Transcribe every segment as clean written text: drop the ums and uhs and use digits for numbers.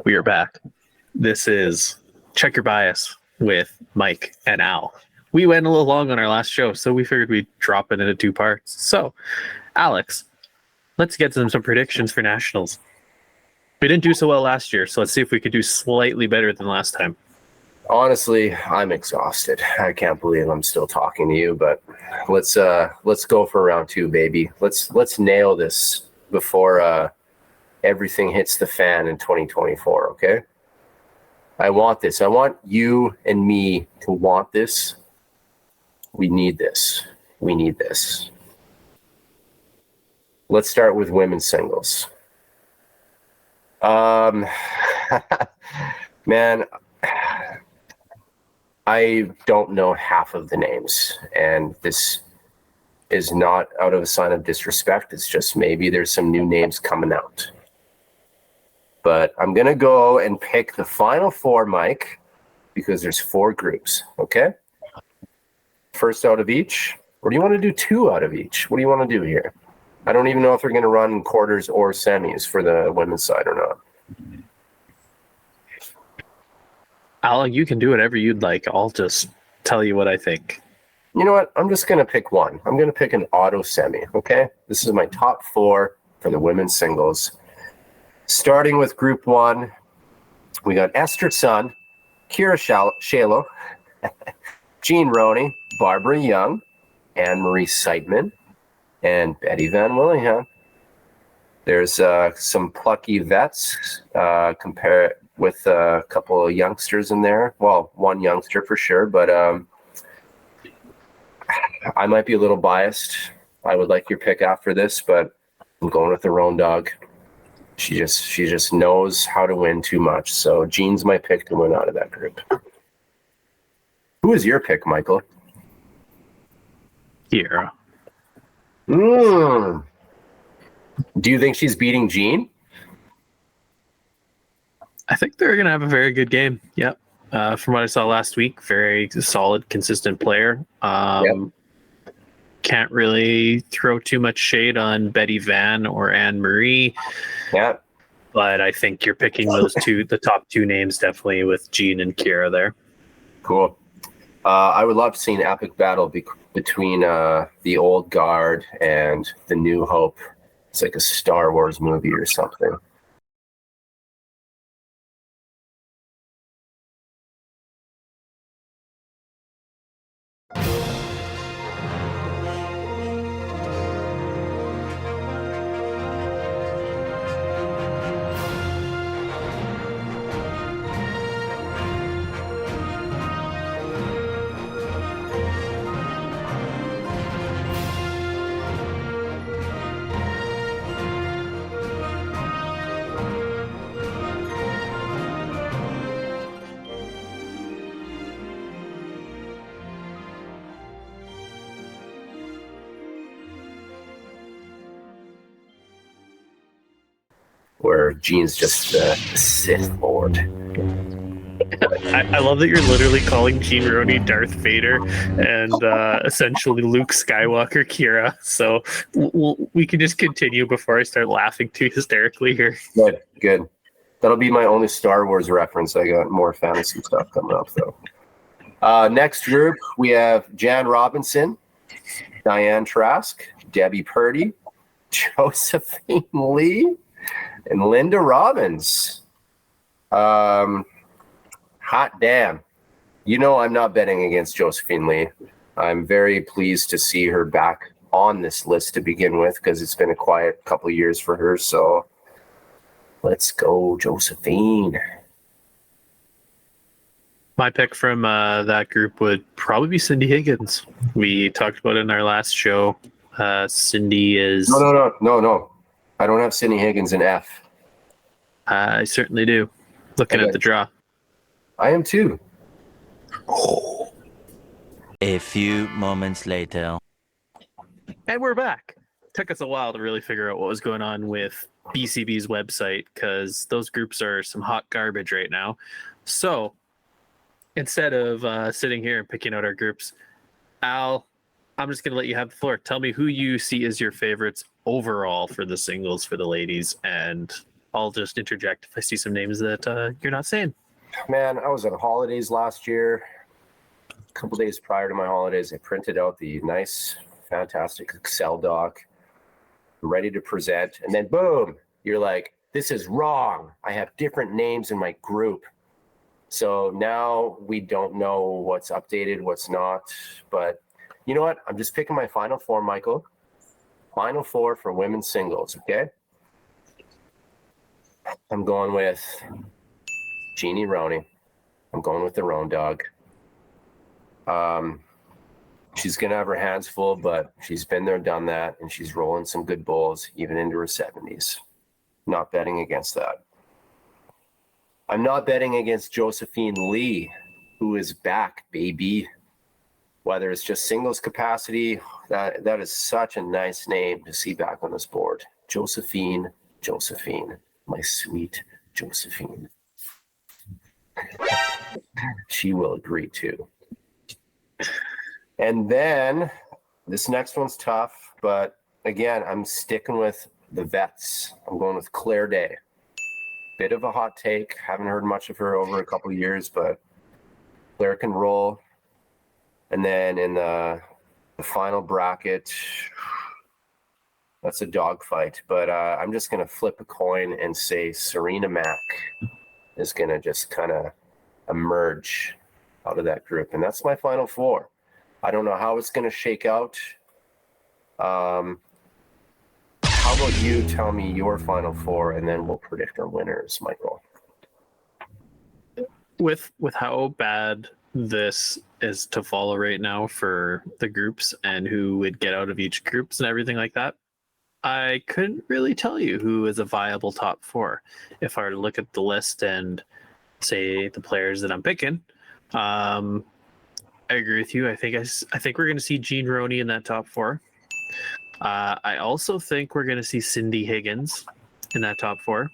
We are back. This is Check Your Bias with Mike and Al. We went a little long on our last show, so we figured we'd drop it into two parts. So, Alex, let's get some predictions for Nationals. We didn't do so well last year, so let's see if we could do slightly better than last time. Honestly, I'm exhausted. I can't believe I'm still talking to you, but let's go for round two, baby. Let's nail this before everything hits the fan in 2024, okay? I want this. I want you and me to want this. We need this. We need this. Let's start with women's singles. Man, I don't know half of the names, and this is not out of a sign of disrespect. It's just maybe there's some new names coming out. But I'm going to go and pick the final four, Mike, because there's four groups, okay? First out of each. Or do you want to do two out of each? What do you want to do here? I don't even know if they're going to run quarters or semis for the women's side or not. Al, you can do whatever you'd like. I'll just tell you what I think. You know what? I'm just going to pick one. I'm going to pick an auto semi, okay? This is my top four for the women's singles. Starting with Group 1, we got Esther Sun, Kira Shalo, Jean Roney, Barbara Young, Anne-Marie Seidman, and Betty Van Willingham. There's some plucky vets compared with a couple of youngsters in there. Well, one youngster for sure, but I might be a little biased. I would like your pick after this, but I'm going with the Roan Dog. She just knows how to win too much. So Jean's my pick to win out of that group. Who is your pick, Michael? Kira. Do you think she's beating Jean? I think they're going to have a very good game. Yep. From what I saw last week, very solid, consistent player. Yep. Can't really throw too much shade on Betty Van or Anne-Marie. Yeah. But I think you're picking those two, the top two names, definitely with Jean and Kira there. Cool. I would love to see an epic battle between the old guard and the New Hope. It's like a Star Wars movie or something. Where Jean's just the Sith Lord. I love that you're literally calling Jean Roney Darth Vader and essentially Luke Skywalker Kira. So we can just continue before I start laughing too hysterically here. Good. That'll be my only Star Wars reference. I got more fantasy stuff coming up, though. Next group, we have Jan Robinson, Diane Trask, Debbie Purdy, Josephine Lee, and Linda Robbins. Hot damn. You know I'm not betting against Josephine Lee. I'm very pleased to see her back on this list to begin with because it's been a quiet couple of years for her. So let's go, Josephine. My pick from that group would probably be Cindy Higgins. We talked about it in our last show. Cindy is... No. I don't have Cindy Higgins in F. I certainly do. Looking at the draw. I am too. A few moments later. And we're back. Took us a while to really figure out what was going on with BCB's website because those groups are some hot garbage right now. So instead of sitting here and picking out our groups, Al, I'm just going to let you have the floor. Tell me who you see as your favorites overall for the singles for the ladies and I'll just interject if I see some names that you're not saying. Man, I was on holidays last year. A couple days prior to my holidays, I printed out the nice, fantastic Excel doc, ready to present. And then boom, you're like, this is wrong. I have different names in my group. So now we don't know what's updated, what's not. But you know what? I'm just picking my final four, Michael. Final four for women's singles, okay? I'm going with Jeannie Roney. I'm going with the Roan Dog. She's going to have her hands full, but she's been there, done that, and she's rolling some good bowls, even into her 70s. Not betting against that. I'm not betting against Josephine Lee, who is back, baby. Whether it's just singles capacity, that is such a nice name to see back on this board. Josephine, my sweet Josephine. She will agree too. And then this next one's tough, but again, I'm sticking with the vets. I'm going with Claire Day. Bit of a hot take. Haven't heard much of her over a couple of years, but Claire can roll. And then in the final bracket, that's a dogfight. But I'm just going to flip a coin and say Serena Mack is going to just kind of emerge out of that group. And that's my final four. I don't know how it's going to shake out. How about you tell me your final four, and then we'll predict our winners, Michael? With how bad this is to follow right now for the groups and who would get out of each groups and everything like that, I couldn't really tell you who is a viable top four. If I were to look at the list and say the players that I'm picking, I agree with you. I think we're going to see Jean Roney in that top four. I also think we're going to see Cindy Higgins in that top four.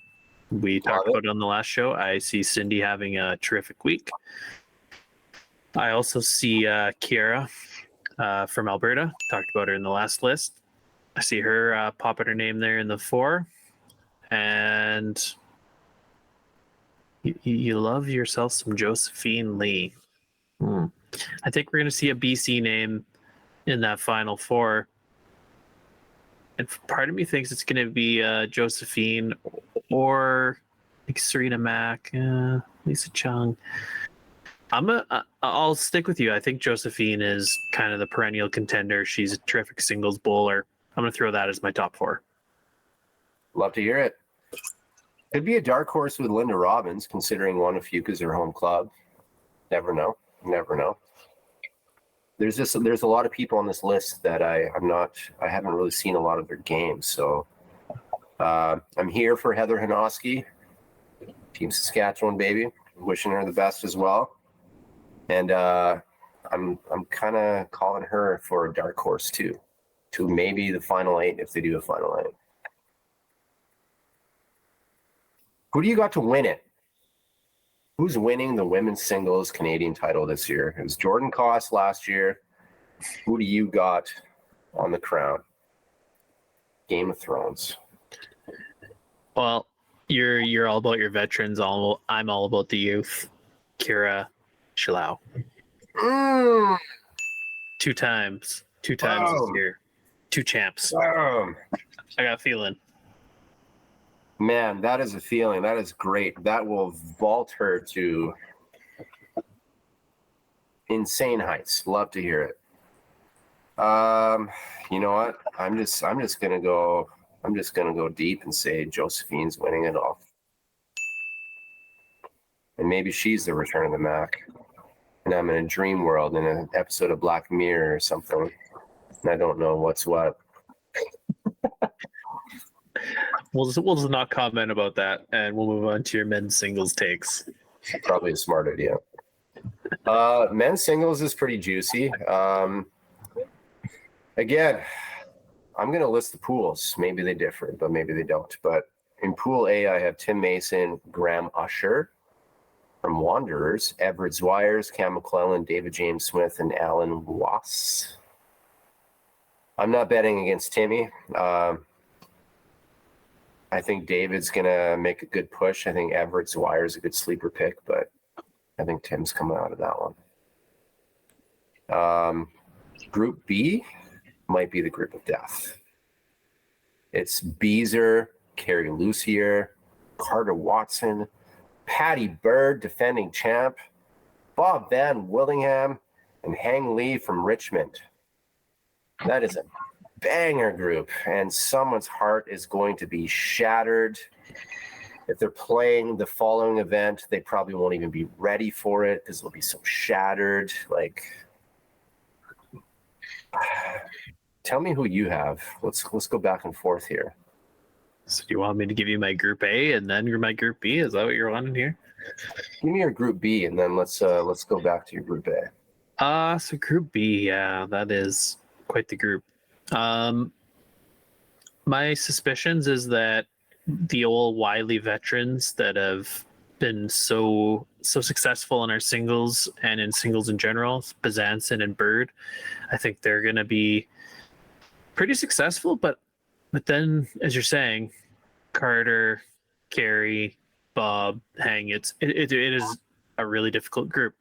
We talked about it on the last show. I see Cindy having a terrific week. I also see Kiera from Alberta. Talked about her in the last list. I see her popping her name there in the four. And you love yourself some Josephine Lee. I think we're going to see a BC name in that final four. And part of me thinks it's going to be Josephine or like Serena Mack, Lisa Chung. I'll stick with you. I think Josephine is kind of the perennial contender. She's a terrific singles bowler. I'm going to throw that as my top four. Love to hear it. Could be a dark horse with Linda Robbins, considering Juan Fuca's her home club. Never know. There's a lot of people on this list that I haven't really seen a lot of their games. So I'm here for Heather Hanoski, Team Saskatchewan, baby. Wishing her the best as well. And I'm kind of calling her for a dark horse too, to maybe the final 8 if they do a final 8. Who do you got to win it? Who's winning the women's singles Canadian title this year? It was Jordan Koss last year. Who do you got on the crown? Game of Thrones. Well, you're all about your veterans. I'm all about the youth. Kira Shilau. Two times this year. 2 champs. I got a feeling. Man, that is a feeling. That is great. That will vault her to insane heights. Love to hear it. You know what? I'm just gonna go deep and say Josephine's winning it all. And maybe she's the return of the Mac. And I'm in a dream world in an episode of Black Mirror or something. And I don't know what's what. We'll just not comment about that, and we'll move on to your men's singles takes. Probably a smart idea. Men's singles is pretty juicy. Again, I'm going to list the pools. Maybe they differ, but maybe they don't. But in Pool A, I have Tim Mason, Graham Usher from Wanderers, Everett Zwires, Cam McClellan, David James Smith, and Alan Wass. I'm not betting against Timmy. I think David's going to make a good push. I think Everett Zwire is a good sleeper pick, but I think Tim's coming out of that one. Group B might be the group of death. It's Beezer, Kerry Lucier, Carter Watson, Patty Bird, defending champ, Bob Van Willingham, and Hang Lee from Richmond. That is a banger group, and someone's heart is going to be shattered. If they're playing the following event, they probably won't even be ready for it because they'll be so shattered. Like, tell me who you have. Let's go back and forth here. So do you want me to give you my group A and then my group B? Is that what you're wanting here? Give me your group B, and then let's go back to your group A. So group B, yeah, that is quite the group. My suspicions is that the old Wiley veterans that have been so successful in our singles and in singles in general, Bazanson and Bird, I think they're going to be pretty successful. But then, as you're saying, Carter, Carey, Bob, Hang, it is a really difficult group.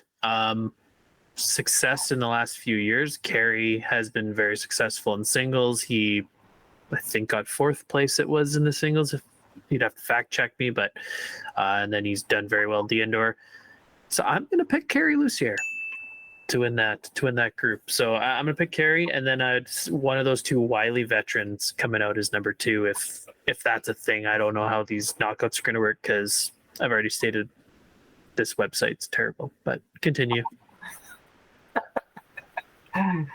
Success in the last few years, Carey has been very successful in singles. He, I think, got 4th place it was in the singles. If you'd have to fact check me, but and then he's done very well in the indoor. So I'm going to pick Kerry Lucier to win that group. So I'm going to pick Kerry, and then one of those two Wiley veterans coming out as number 2. If that's a thing, I don't know how these knockouts are going to work because I've already stated this website's terrible. But continue. I'm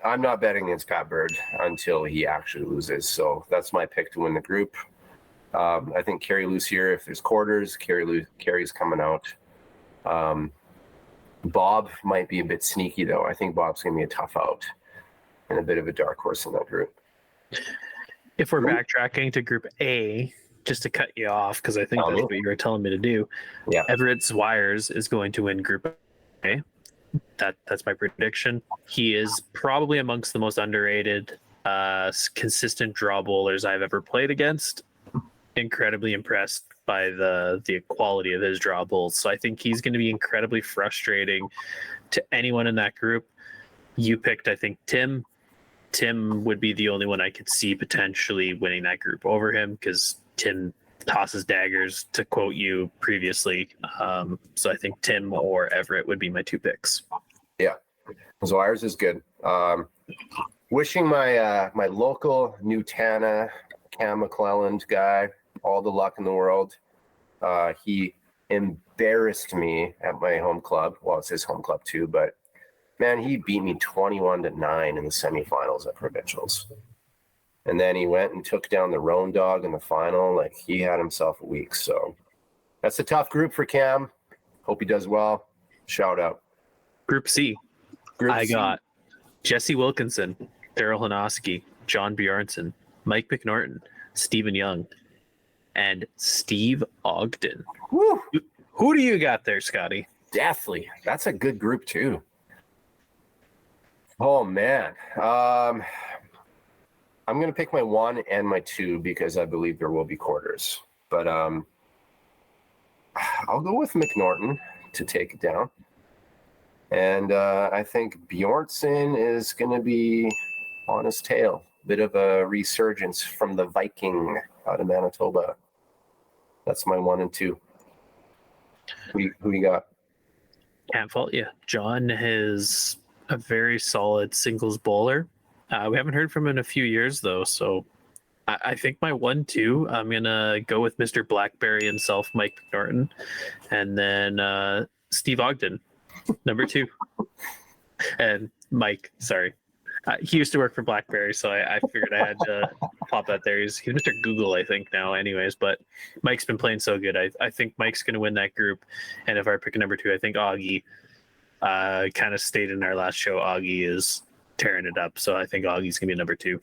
not betting against Pat Bird until he actually loses. So that's my pick to win the group. I think Kerry Lucier, if there's quarters, Kerry's coming out. Bob might be a bit sneaky, though. I think Bob's going to be a tough out and a bit of a dark horse in that group. If we're backtracking to Group A, just to cut you off, because I think that's what you were telling me to do, yeah. Everett Zwires is going to win Group A. That's my prediction. He is probably amongst the most underrated, consistent draw bowlers I've ever played against. Incredibly impressed by the quality of his draw bowls. So I think he's going to be incredibly frustrating to anyone in that group. You picked, I think, Tim. Tim would be the only one I could see potentially winning that group over him because Tim tosses daggers, to quote you previously. So I think Tim or Everett would be my 2 picks. Yeah, Zwires is good. Wishing my local Newtana Cam McClelland guy all the luck in the world. He embarrassed me at my home club. Well, it's his home club too, but man, he beat me 21-9 in the semifinals at provincials. And then he went and took down the Roan Dog in the final. Like, he had himself a week. So that's a tough group for Cam. Hope he does well. Shout out. Group C. I got Jesse Wilkinson, Daryl Hanoski, John Bjornson, Mike McNorton, Stephen Young, and Steve Ogden. Woo. Who do you got there, Scotty? Deathly. That's a good group too. Oh, man. I'm going to pick my 1 and my 2 because I believe there will be quarters. But I'll go with McNorton to take it down. And I think Bjornson is going to be on his tail. Bit of a resurgence from the Viking out of Manitoba. That's my 1 and 2. Who you got? Can't fault you. John is a very solid singles bowler. We haven't heard from him in a few years, though, so I think my 1-2, I'm going to go with Mr. Blackberry himself, Mike McNorton, and then Steve Ogden, number 2. And Mike, sorry. He used to work for BlackBerry, so I figured I had to pop that there. He's Mr. Google, I think, now anyways, but Mike's been playing so good. I think Mike's going to win that group, and if I pick a number 2, I think Augie, kind of stated in our last show, Augie is tearing it up, so I think Augie's going to be number 2.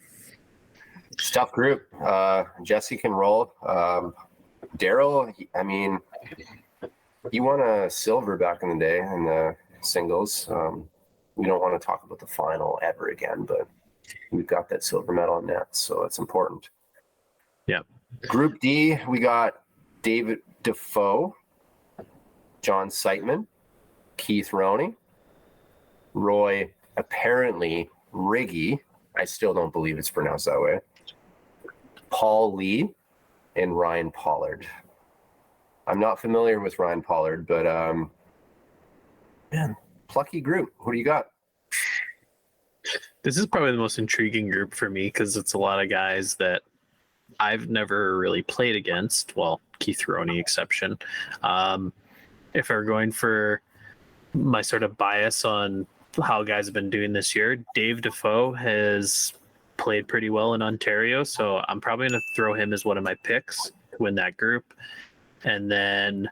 It's a tough group. Jesse can roll. Daryl, I mean, he won a silver back in the day in the singles. We don't want to talk about the final ever again, but we've got that silver medal in net, so it's important. Yeah. Group D, we got David Defoe, John Seitman, Keith Roney, Roy, apparently Riggy. I still don't believe it's pronounced that way. Paul Lee and Ryan Pollard. I'm not familiar with Ryan Pollard, but man, plucky group. Who do you got? This is probably the most intriguing group for me because it's a lot of guys that I've never really played against. Well, Keith Roney exception. If we're going for my sort of bias on how guys have been doing this year, Dave Defoe has played pretty well in Ontario, so I'm probably going to throw him as one of my picks to win that group. And then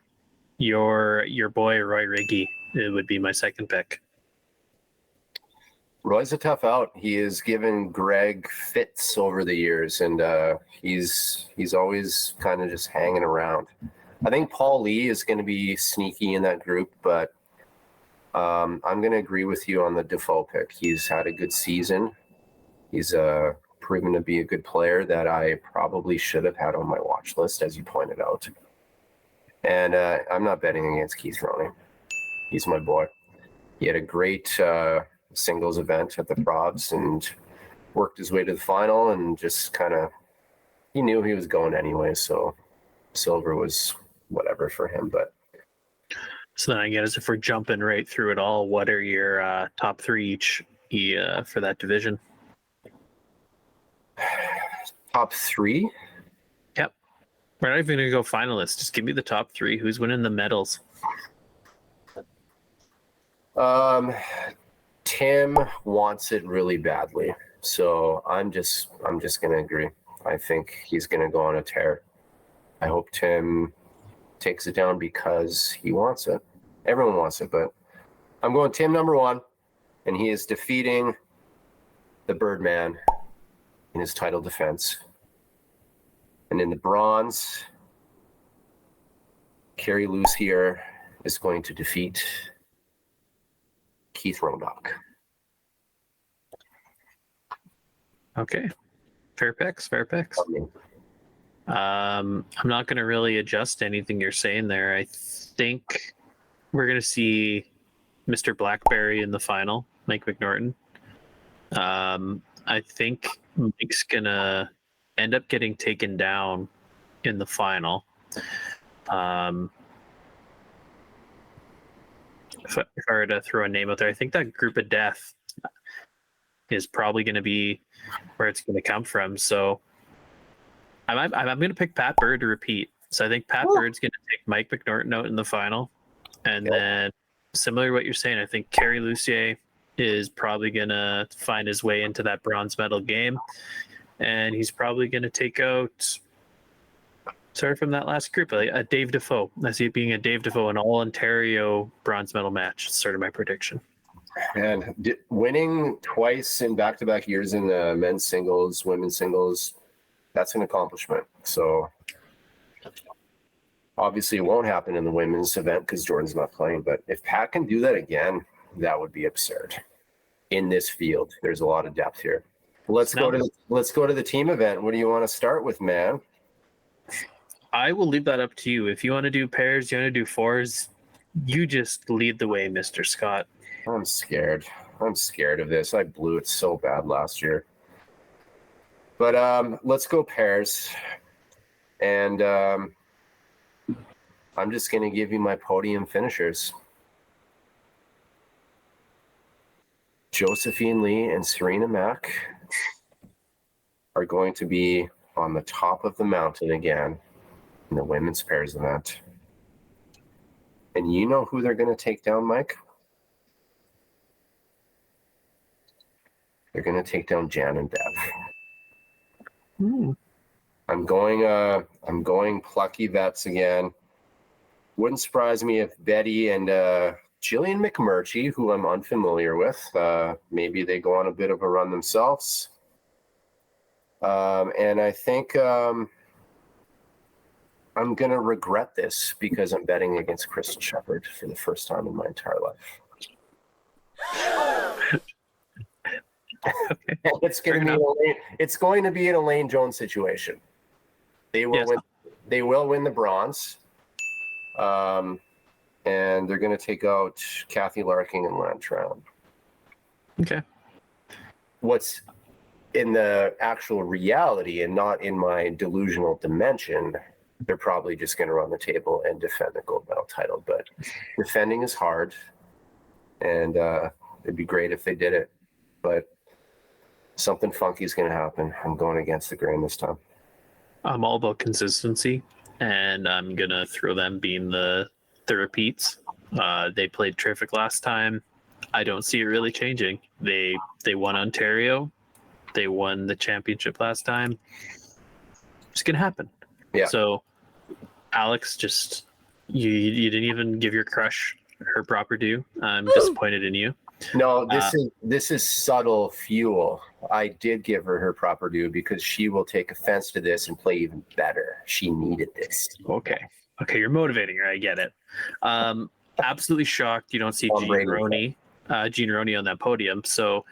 your boy Roy Riggy, it would be my second pick. Roy's a tough out. He has given Greg fits over the years, and he's always kind of just hanging around. I think Paul Lee is going to be sneaky in that group, but I'm going to agree with you on the Defoe pick. He's had a good season. He's proven to be a good player that I probably should have had on my watch list, as you pointed out. And I'm not betting against Keith Roney. He's my boy. He had a great singles event at the Probs and worked his way to the final, and just kind of, he knew he was going anyway, so silver was whatever for him. But so then I guess if we're jumping right through it all, what are your top three each for that division? Top three? Yep. We're not even going to go finalists. Just give me the top three. Who's winning the medals? Tim wants it really badly, so I'm just going to agree. I think he's going to go on a tear. I hope Tim takes it down because he wants it. Everyone wants it, but I'm going Tim number one, and he is defeating the Birdman in his title defense. And in the bronze, Kerry Lucier is going to defeat Keith Ronock. Okay. Fair picks. I'm not going to really adjust anything you're saying there. I think we're going to see Mr. Blackberry in the final, Mike McNorton. I think Mike's going to end up getting taken down in the final. If I were to throw a name out there, I think that group of death is probably going to be where it's going to come from. So I'm going to pick Pat Bird to repeat. So I think Pat Bird's going to take Mike McNorton out in the final. And then similar to what you're saying, I think Kerry Lucier is probably going to find his way into that bronze medal game. And he's probably going to take out, sorry, from that last group, a Dave Defoe. I see it being a Dave Defoe, an all-Ontario bronze medal match. It's sort of my prediction. And winning twice in back-to-back years in the men's singles, women's singles, that's an accomplishment. So obviously it won't happen in the women's event because Jordan's not playing. But if Pat can do that again, that would be absurd. In this field, there's a lot of depth here. Let's go to the team event. What do you want to start with, man? I will leave that up to you. If you want to do pairs, you want to do fours, you just lead the way, Mr. Scott. I'm scared. I'm scared of this. I blew it so bad last year. But let's go pairs. And I'm just going to give you my podium finishers. Josephine Lee and Serena Mack are going to be on the top of the mountain again in the women's pairs event. And you know who they're going to take down, Mike? They're going to take down Jan and Bev. I'm going plucky vets again. Wouldn't surprise me if Betty and Jillian McMurtry, who I'm unfamiliar with, maybe they go on a bit of a run themselves. And I think I'm going to regret this because I'm betting against Kristen Shepherd for the first time in my entire life. It's going to be an Elaine Jones situation. They will Yes. win. They will win the bronze. And they're going to take out Kathy Larking and Lantran. Okay. What's in the actual reality and not in my delusional dimension, they're probably just going to run the table and defend the gold medal title. But defending is hard, and it'd be great if they did it. But something funky is going to happen. I'm going against the grain this time. I'm all about consistency, and I'm gonna throw them being the repeats. They played terrific last time. I don't see it really changing. They won Ontario. They won the championship last time. It's gonna happen. Yeah. So, Alex, just you didn't even give your crush her proper due. I'm disappointed in you. No, this is subtle fuel. I did give her proper due because she will take offense to this and play even better. She needed this. Okay, you're motivating her. I get it. Absolutely shocked you don't see Tom Jean Brady. Roney on that podium. So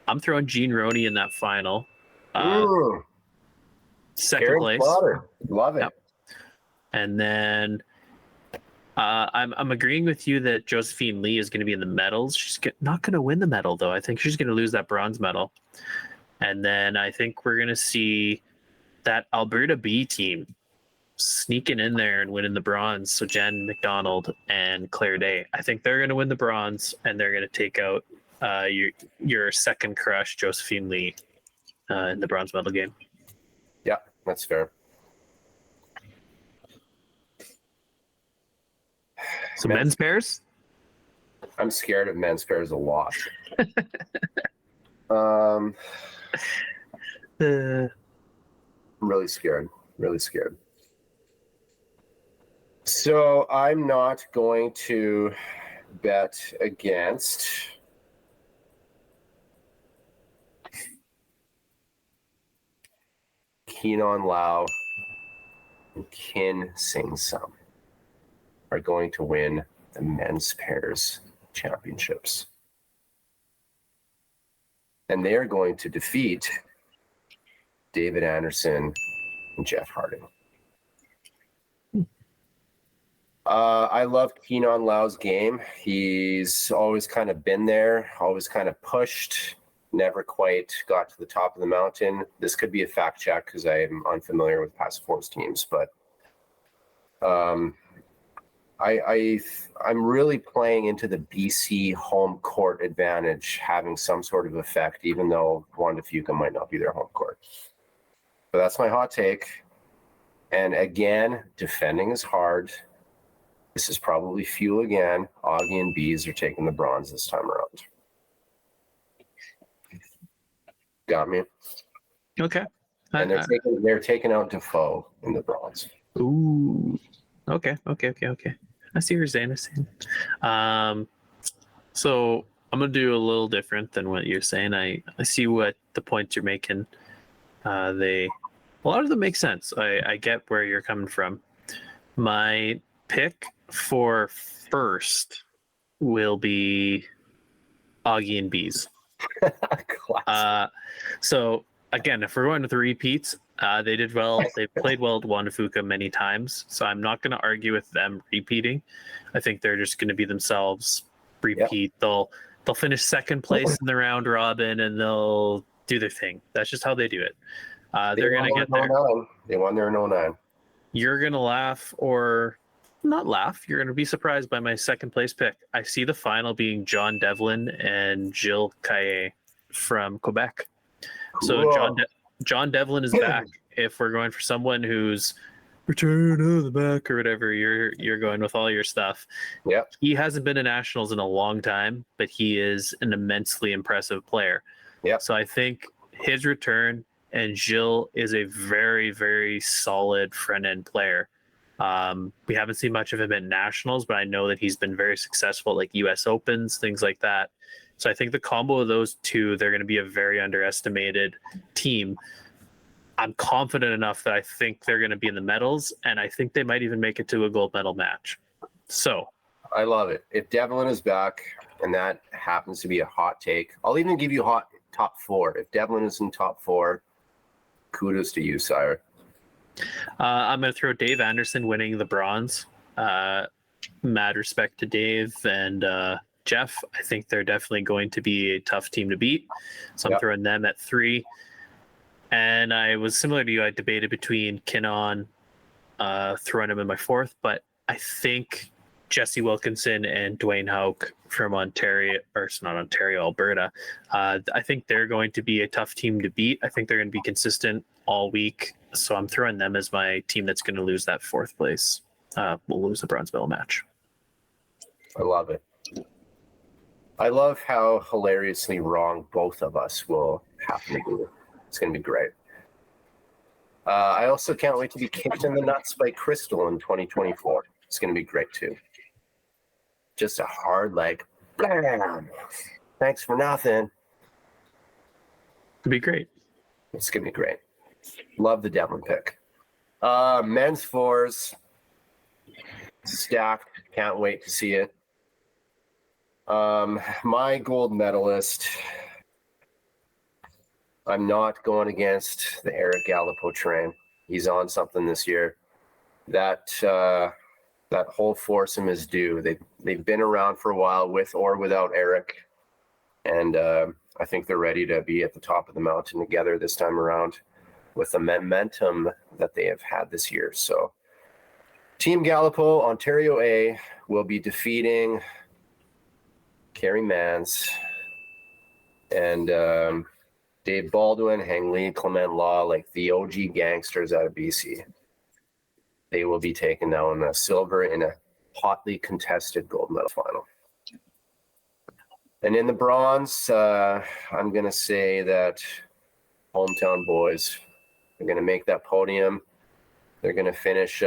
I'm throwing Jean Roney in that final. Second Karen place. Slaughter. Love it. Yep. And then I'm agreeing with you that Josephine Lee is going to be in the medals. She's not going to win the medal, though. I think she's going to lose that bronze medal. And then I think we're going to see that Alberta B team sneaking in there and winning the bronze. So Jen McDonald and Claire Day. I think they're going to win the bronze, and they're going to take out your second crush, Josephine Lee, in the bronze medal game. Yeah, that's fair. So men's pairs? I'm scared of men's pairs a lot. I'm really scared. Really scared. So I'm not going to bet against Keenan Lau and Kin Sing Sum are going to win the men's pairs championships. And they are going to defeat David Anderson and Jeff Harding. I love Keenan Lau's game. He's always kind of been there, always kind of pushed, never quite got to the top of the mountain. This could be a fact check because I am unfamiliar with past Force teams, but I'm really playing into the BC home court advantage having some sort of effect, even though Wanda Fuca might not be their home court. But that's my hot take. And again, defending is hard. This is probably fuel again. Augie and Bees are taking the bronze this time around. Got me? Okay. And they're taking out Defoe in the bronze. Ooh. Okay. I see what you're saying. So I'm gonna do a little different than what you're saying. I see what the points you're making. A lot of them make sense. I get where you're coming from. My pick for first will be Augie and Bees. So again, if we're going with the repeats, they did well. They played well at Wanda Fuca many times, so I'm not going to argue with them repeating. I think they're just going to be themselves. Repeat. Yep. They'll finish second place in the round robin, and they'll do their thing. That's just how they do it. They're going to get there. They won their 09. You're going to laugh or not laugh. You're going to be surprised by my second place pick. I see the final being John Devlin and Jill Caillet from Quebec. Cool. So John Devlin is back. If we're going for someone who's return of the back or whatever, you're going with all your stuff. Yeah. He hasn't been to nationals in a long time, but he is an immensely impressive player. Yeah. So I think his return, and Gilles is a very, very solid front end player. We haven't seen much of him at nationals, but I know that he's been very successful at like US Opens, things like that. So I think the combo of those two, they're going to be a very underestimated team. I'm confident enough that I think they're going to be in the medals, and I think they might even make it to a gold medal match. So I love it. If Devlin is back, and that happens to be a hot take, I'll even give you hot top four. If Devlin is in top four, kudos to you, sire. I'm going to throw Dave Anderson winning the bronze. Mad respect to Dave and Jeff. I think they're definitely going to be a tough team to beat. So I'm throwing them at 3. And I was similar to you. I debated between Kinnon, throwing him in my 4th, but I think Jesse Wilkinson and Dwayne Houck from Ontario, or it's not Ontario, Alberta. I think they're going to be a tough team to beat. I think they're going to be consistent all week. So I'm throwing them as my team that's going to lose that 4th place. We'll lose the bronze medal match. I love it. I love how hilariously wrong both of us will happen to be. It's going to be great. I also can't wait to be kicked in the nuts by Crystal in 2024. It's going to be great too. Just a hard blam. Thanks for nothing. It'd be great. It's going to be great. Love the Devlin pick. Men's 4s. Stacked. Can't wait to see it. My gold medalist. I'm not going against the Eric Gallipo train. He's on something this year. That whole foursome is due. They've been around for a while with or without Eric, and I think they're ready to be at the top of the mountain together this time around with the momentum that they have had this year. So Team Gallipo, Ontario A, will be defeating Kerry Mans and Dave Baldwin, Hang Lee, Clement Law, like the OG gangsters out of BC. They will be taking down a silver in a hotly contested gold medal final. And in the bronze, I'm going to say that hometown boys are going to make that podium. They're going to finish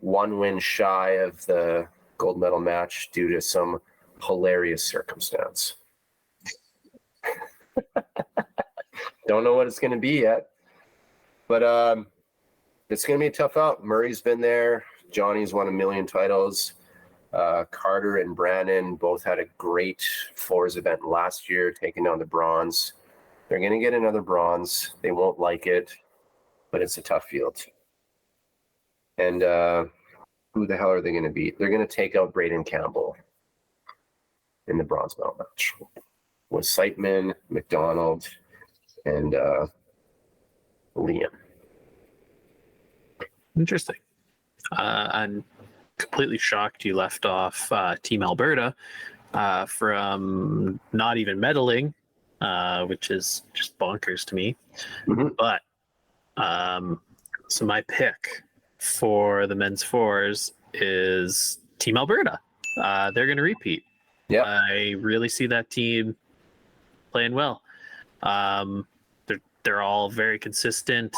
1 win shy of the gold medal match due to some hilarious circumstance. Don't know what it's going to be yet, but it's going to be a tough out. Murray's been there. Johnny's won 1 million titles. Carter and Brandon both had a great 4s event last year, taking down the bronze. They're going to get another bronze. They won't like it, but it's a tough field. And who the hell are they going to beat? They're going to take out Braden Campbell in the bronze medal match with Siteman, McDonald, and Liam. Interesting. I'm completely shocked you left off Team Alberta from not even medaling, which is just bonkers to me. Mm-hmm. But so my pick for the men's 4s is Team Alberta. They're going to repeat. Yeah, I really see that team playing well. They're all very consistent.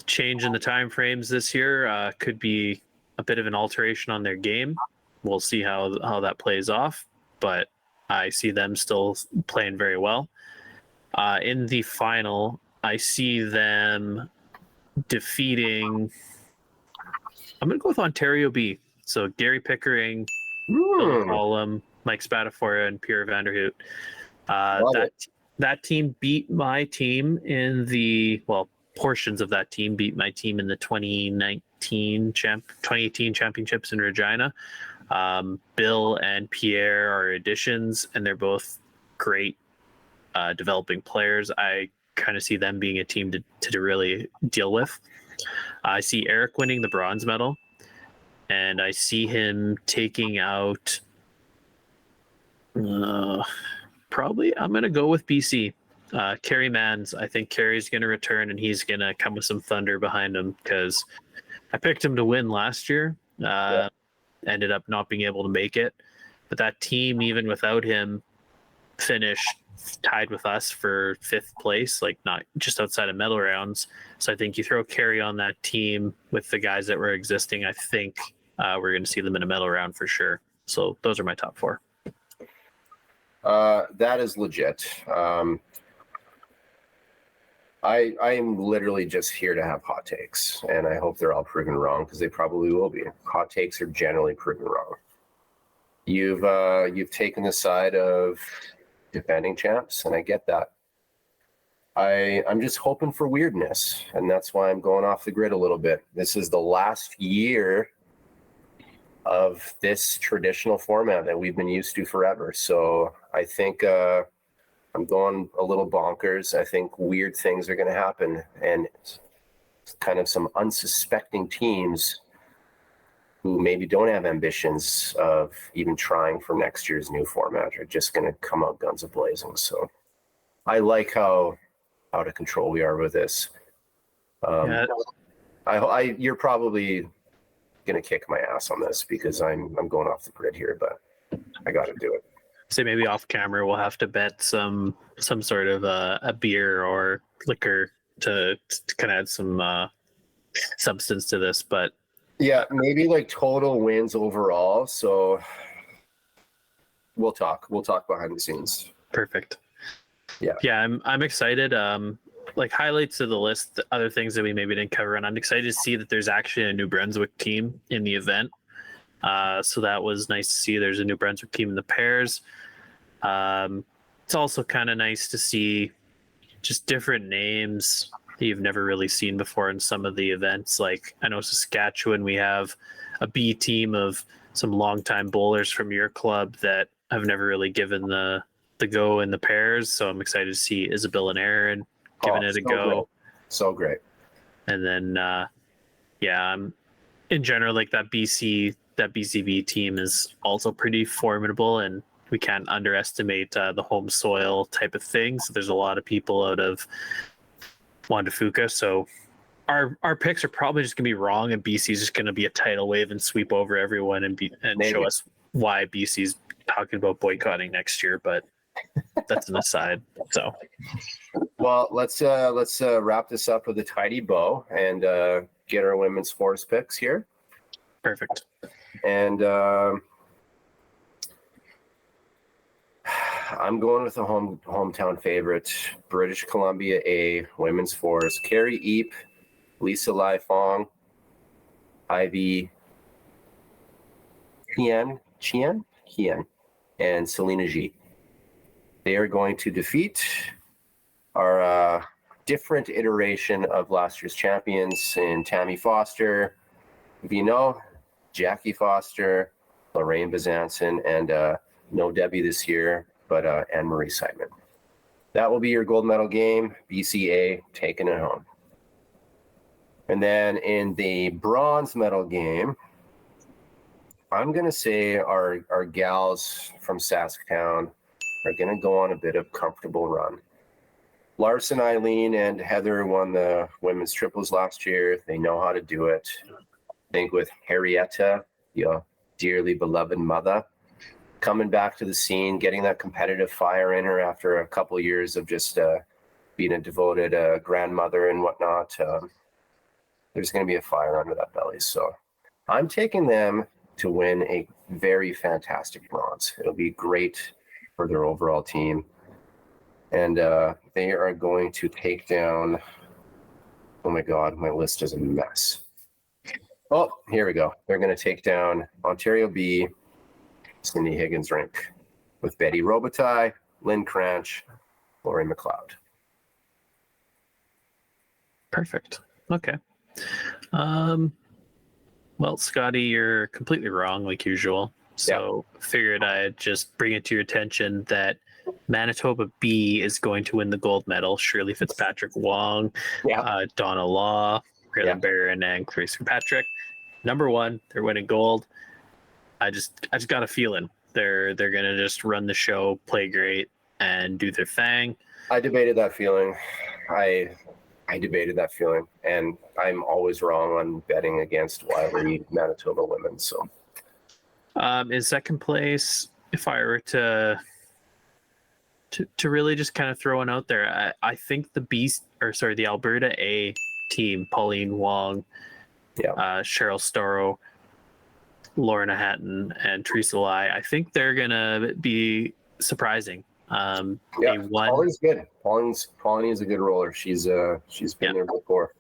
Change in the time frames this year could be a bit of an alteration on their game. We'll see how that plays off, but I see them still playing very well. In the final, I see them defeating. I'm going to go with Ontario B. So Gary Pickering, Bill McCollum, Mike Spatafora, and Pierre Vanderhoot. That team beat my team in the portions of that team beat my team in the 2018 championships in Regina. Bill and Pierre are additions, and they're both great developing players. I kind of see them being a team to really deal with. I see Eric winning the bronze medal, and I see him taking out probably, I'm going to go with BC. Kerry Mans. I think Kerry's going to return, and he's going to come with some thunder behind him because I picked him to win last year. Ended up not being able to make it. But that team, even without him, finished tied with us for 5th place, like not just outside of medal rounds. So I think you throw Kerry on that team with the guys that were existing, I think we're going to see them in a medal round for sure. So those are my top 4. That is legit. I am literally just here to have hot takes, and I hope they're all proven wrong because they probably will be. Hot takes are generally proven wrong. You've taken the side of defending champs, and I get that. I'm just hoping for weirdness, and that's why I'm going off the grid a little bit. This is the last year of this traditional format that we've been used to forever. So I think I'm going a little bonkers. I think weird things are going to happen, and kind of some unsuspecting teams who maybe don't have ambitions of even trying for next year's new format are just going to come out guns a-blazing. So I like how out of control we are with this. You're probably gonna kick my ass on this because I'm going off the grid here, but I got to do it. Say maybe off camera we'll have to bet some sort of a beer or liquor to kind of add some substance to this, but yeah, maybe like total wins overall. So we'll talk behind the scenes. Perfect. Yeah, I'm excited. Like highlights of the list, other things that we maybe didn't cover, and I'm excited to see that there's actually a New Brunswick team in the event. So that was nice to see. There's a New Brunswick team in the pairs. It's also kind of nice to see just different names that you've never really seen before in some of the events. Like I know Saskatchewan, we have a B team of some longtime bowlers from your club that have never really given the go in the pairs. So I'm excited to see Isabel and Aaron giving it a go. Great. So great. And then, I'm in general, like that BCB team is also pretty formidable, and we can't underestimate the home soil type of thing. So there's a lot of people out of Juan de Fuca. So our picks are probably just gonna be wrong, and BC is just gonna be a tidal wave and sweep over everyone and show us why BC's talking about boycotting next year. But that's an aside. So, well, let's wrap this up with a tidy bow and get our women's fours picks here. Perfect. And I'm going with a hometown favorite, British Columbia A women's fours: Carrie Eep, Lisa Lai Fong, Ivy Hien, and Selena G. They are going to defeat our different iteration of last year's champions in Tammy Foster, if you know, Jackie Foster, Lorraine Bazanson, and no Debbie this year, but Anne-Marie Seidman. That will be your gold medal game, BCA taking it home. And then in the bronze medal game, I'm going to say our gals from Saskatown are going to go on a bit of comfortable run. Larson, Eileen, and Heather won the women's triples last year. They know how to do it. I think with Harrietta, your dearly beloved mother, coming back to the scene, getting that competitive fire in her after a couple of years of just being a devoted grandmother and whatnot, there's going to be a fire under that belly. So I'm taking them to win a very fantastic bronze. It'll be great for their overall team. And they are going to take down, oh my God, my list is a mess. Oh, here we go. They're going to take down Ontario B, Cindy Higgins-Rink, with Betty Robitaille, Lynn Cranch, Lori McLeod. Perfect. Okay. Well, Scotty, you're completely wrong, like usual. So figured I'd just bring it to your attention that Manitoba B is going to win the gold medal. Shirley Fitzpatrick Wong, Donna Law, Raylan Barron, and Clarice Patrick. Number one, they're winning gold. I just got a feeling they're gonna just run the show, play great, and do their thing. I debated that feeling. I debated that feeling, and I'm always wrong on betting against wildly Manitoba women. So, in second place, if I were to really just kind of throw one out there, I think the Alberta A team, Pauline Wong, Cheryl Storrow, Lorna Hatton, and Teresa Lai, I think they're gonna be surprising. They won. Pauline's good. Pauline is a good roller. She's been there before.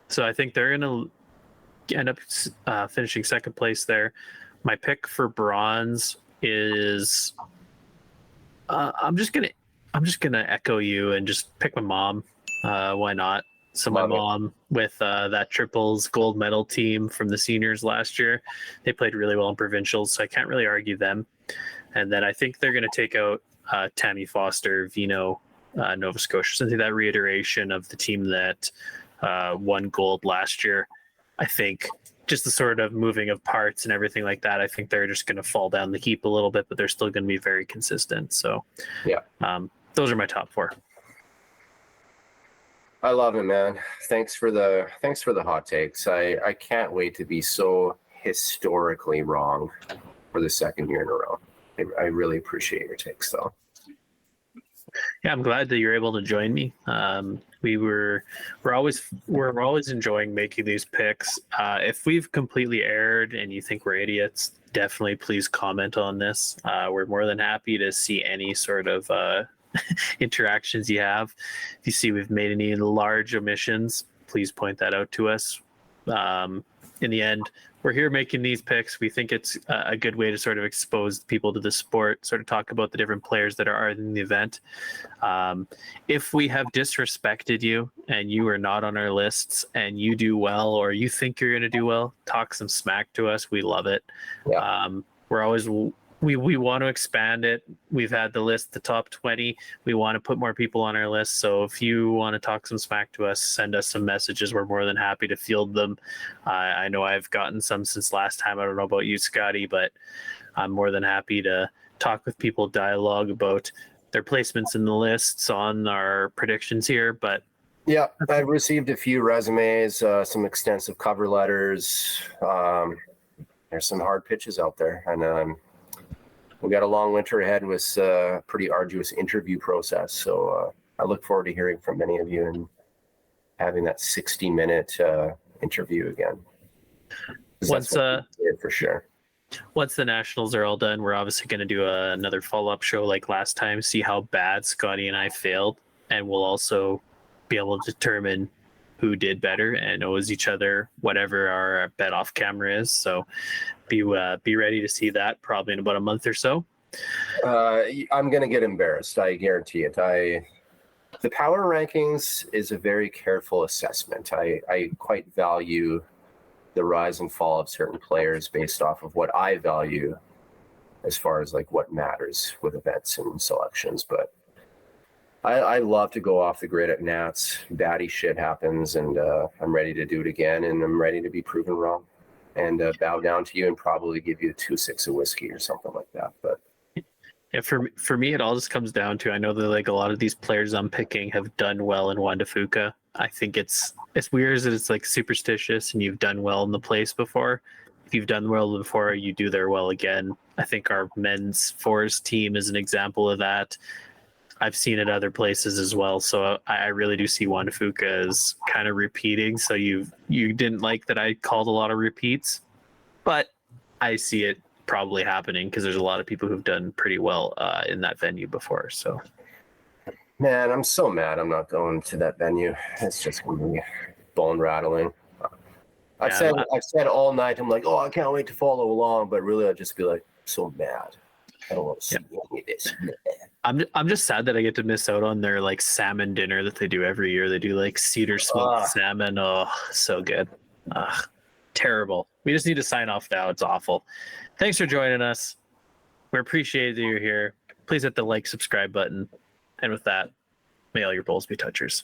So I think they're gonna end up finishing second place there. My pick for bronze is I'm just gonna echo you and just pick my mom. Why not? So Love my it. mom, with that triples gold medal team from the seniors last year, they played really well in provincials, so I can't really argue them. And then I think they're going to take out Tammy Foster, Vino, Nova Scotia. So I think that reiteration of the team that won gold last year, I think just the sort of moving of parts and everything like that, I think they're just going to fall down the heap a little bit, but they're still going to be very consistent. So Yeah. Those are my top four. I love it, man. Thanks for the hot takes. I can't wait to be so historically wrong for the second year in a row. I really appreciate your takes, though. Yeah, I'm glad that you're able to join me. We're always enjoying making these picks. If we've completely erred and you think we're idiots, definitely please comment on this. We're more than happy to see any sort of interactions you have. If you see we've made any large omissions, please point that out to us. In the end, we're here making these picks. We think it's a good way to sort of expose people to the sport, sort of talk about the different players that are in the event. If we have disrespected you and you are not on our lists and you do well, or you think you're going to do well, talk some smack to us. We love it. Yeah. We want to expand it. We've had the list, the top 20. We want to put more people on our list. So if you want to talk some smack to us, send us some messages. We're more than happy to field them. I know I've gotten some since last time. I don't know about you, Scotty, but I'm more than happy to talk with people, dialogue about their placements in the lists on our predictions here. But yeah, I've received a few resumes, some extensive cover letters. There's some hard pitches out there, and we got a long winter ahead with a pretty arduous interview process. So I look forward to hearing from many of you and having that 60-minute interview again. For sure. Once the nationals are all done, we're obviously going to do another follow-up show like last time, see how bad Scotty and I failed, and we'll also be able to determine who did better and owes each other whatever our bet off camera is. So be ready to see that probably in about a month or so. I'm going to get embarrassed. I guarantee it. The power rankings is a very careful assessment. I quite value the rise and fall of certain players based off of what I value as far as like what matters with events and selections. But I love to go off the grid at Nats. Batty shit happens, and I'm ready to do it again, and I'm ready to be proven wrong and bow down to you and probably give you 2-6 of whiskey or something like that. But yeah, for me, it all just comes down to, I know that like a lot of these players I'm picking have done well in Juan de Fuca. I think it's weird that it's like superstitious and you've done well in the place before. If you've done well before, you do there well again. I think our men's forest team is an example of that. I've seen it other places as well, so I really do see Juan de Fuca as kind of repeating. So you didn't like that I called a lot of repeats, but I see it probably happening because there's a lot of people who've done pretty well in that venue before. So, man, I'm so mad I'm not going to that venue. It's just going to be bone rattling. I've said all night, I'm like, oh, I can't wait to follow along, but really I'd just be like, so mad. I don't want to see any of this. I'm just sad that I get to miss out on their like salmon dinner that they do every year. They do like cedar smoked salmon. Oh, so good. Terrible. We just need to sign off now. It's awful. Thanks for joining us. We appreciate that you're here. Please hit the like, subscribe button. And with that, may all your bowls be touchers.